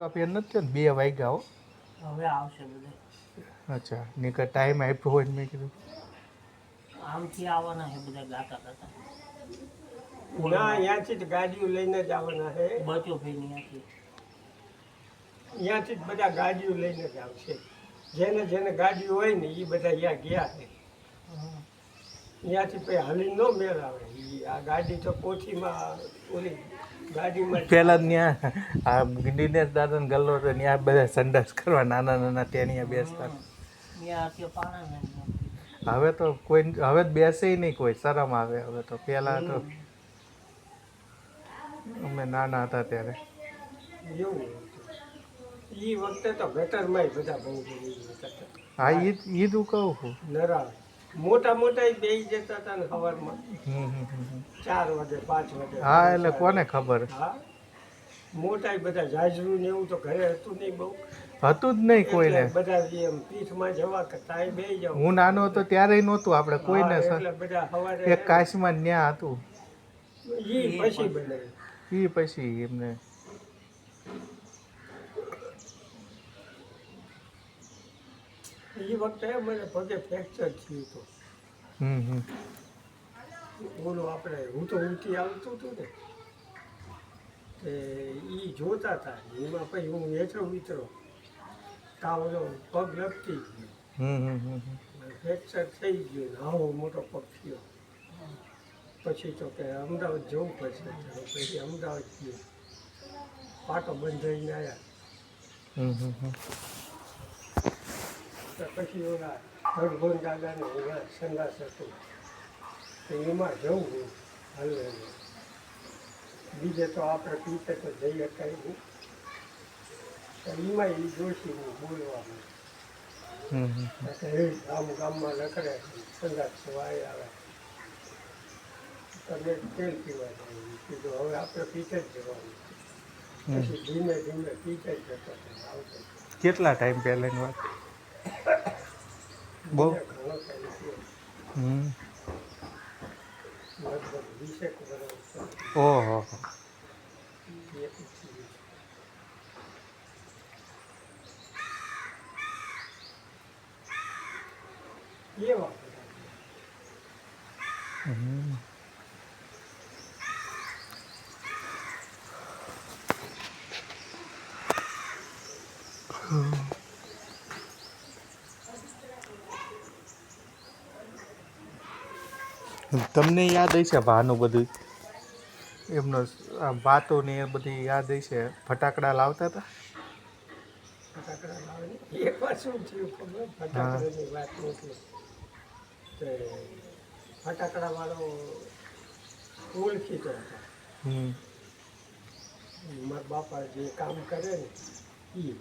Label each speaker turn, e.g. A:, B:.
A: ફેર નથી થયો ને 2 વાગ્યા હો.
B: હવે આવશે બધે.
A: અચ્છા નીકળ ટાઈમ આપ્યો હોય ને મેં કીધું
B: આમથી આવવાના છે બધા ગાતા ગાતા.
C: ના અહીંયાથી જ ગાડીઓ લઈને જ આવવાના છે.
B: બચ્યો ભાઈ ત્યાંથી
C: અહીંયાથી જ બધા ગાડીઓ લઈને જ આવશે. જેને જેને ગાડીઓ હોય ને એ બધા અહીંયા ગયા છે. અહીંયાથી પછી હાલી ન મેળ આવે. આ ગાડી તો કોઠીમાં ઓલી ગાડીમાં
A: પેલા ત્યાં આ દિનેશ દાદા ને ગલ્લો હતો ત્યાં બધા સંડાસ કરવા નાના નાના ટેણિયા બેસતા.
B: ત્યાં કે પાણા ને
A: હવે તો કોઈ હવે બેસે નહીં કોઈ, શરમ આવે હવે તો. પેલા તો અમે નાના હતા ત્યારે
C: એવું હતું. એ વખતે તો ગટરમાંય બધા બહુ બધી હતા.
A: હા ઈ જ કહું છું.
C: નરા મોટા મોટા બેસી જતા હતા ને સવારમાં
A: હમ.
C: 4 વાગે 5 વાગે.
A: હા એટલે કોને ખબર
C: હા મોટા બધા જાજરું ને એવું તો ઘરે હતું નહીં બહુ.
A: હતું જ નહીં કોઈને.
C: એટલે બધા એમ પીઠમાં જવા કરતા એ બેસી જાવ.
A: હું નાનો હતો ત્યારે નહોતું આપણે કોઈને.
C: હા, એટલે બધા સવારે
A: એક કાશમાં ન્યા હતું
C: ઈ પછી બનાવ્યું.
A: એ પછી એમને
C: એ વખતે મને પગે ફ્રેક્ચર થયું હતું.
A: હમ.
C: ઓલું આપણે હું તો ઊંચી આવતું હતું ને તે એ જોતા હતા. એમાં પછી હું હેઠો ઉતરો તા ઓલો પગ લપટી ગયો,
A: હમ.
C: ફ્રેક્ચર થઈ ગયું ને આવો મોટો પગ થયો. પછી તો કે અમદાવાદ જવું પડશે. તો પછી અમદાવાદ ગયો, પાટો બંધાઈને આવ્યા.
A: હમ.
C: તો પછી ઓલા હરભોન દાદાને એમાં સંદાસ હતું તો એમાં જવું હલવે. બીજે તો આપણે પીતે તો જઈ શકાય નહીં. તો એમાં એ જોશીને બોલવાનું ગામમાં લખડે સંદાસ સવાય આવે તમે તેલ પીવા જાય. કીધું હવે આપણે પીતે જ જવાનું. પછી ધીમે ધીમે પીતે જ જતો આવતો.
A: કેટલા ટાઈમ પહેલાની વાત? બહુ.
C: ઘણો ટાઈમ થયો,
A: હમ.
C: લગભગ 20 વર્ષ.
A: ઓહો.
C: એવા
A: હમ. તમને યાદ હશે ભાનું બધું એમનો વાતો ને એ બધી યાદ હશે. ફટાકડા લાવતા હતા.
C: ફટાકડા લાવે ને એકવાર શું થયું ખબર? ફટાકડાની વાત મોકલી તે ફટાકડાવાળો ઓળખીતો હતો.
A: હમ.
C: મારા બાપા જે કામ કરે ને એ